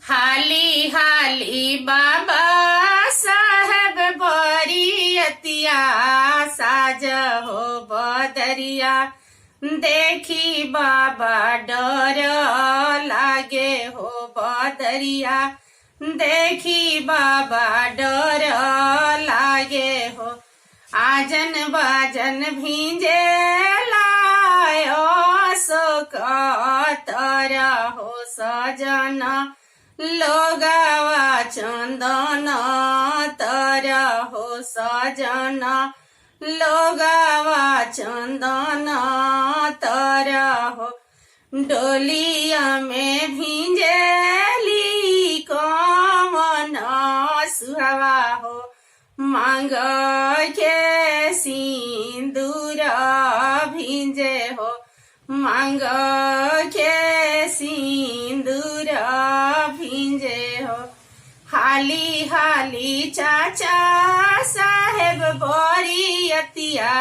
हाली हाली बाबा साहेब बरियतिया साज हो बदरिया देखी बाबा डर लागे हो बदरिया देखी बाबा डर लागे हो आजन बाजन भींजे लायो सोकतर हो सजन लोगावा चंदन तर हो सजन लोगावा चंदन तर हो डोलिया में भींजेली कमन सुहावा हो मांग के सिंदूर भींजे हो मांग के सिंदूर भींजे हो हाली हाली चाचा साहेब बरियतिया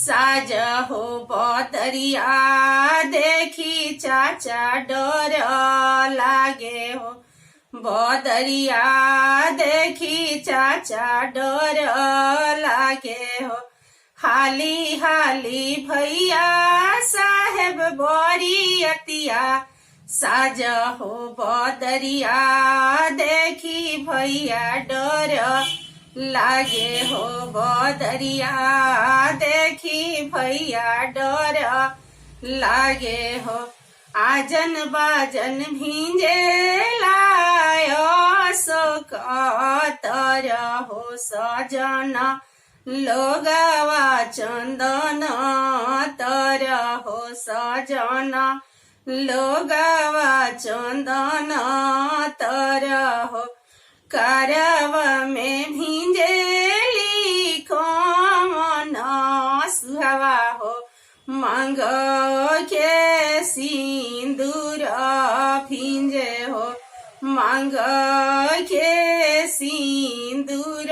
साज हो बदरिया देखी चाचा डर लागे हो बदरिया देखी चाचा डर लागे हो हाली हाली भैया साहेब बरियतिया साज हो बदरिया देखी भैया डर लागे हो बदरिया देखी भैया डर लागे हो आजन बाजन भींजे लायो सोकतर हो सजन लोगावा चंदन तर हो सजन लोगावा चंदन तर हो करव में भींजेली कमन सुहावा हो मांग के सिंदूर भींजे हो मांग के सिंदूर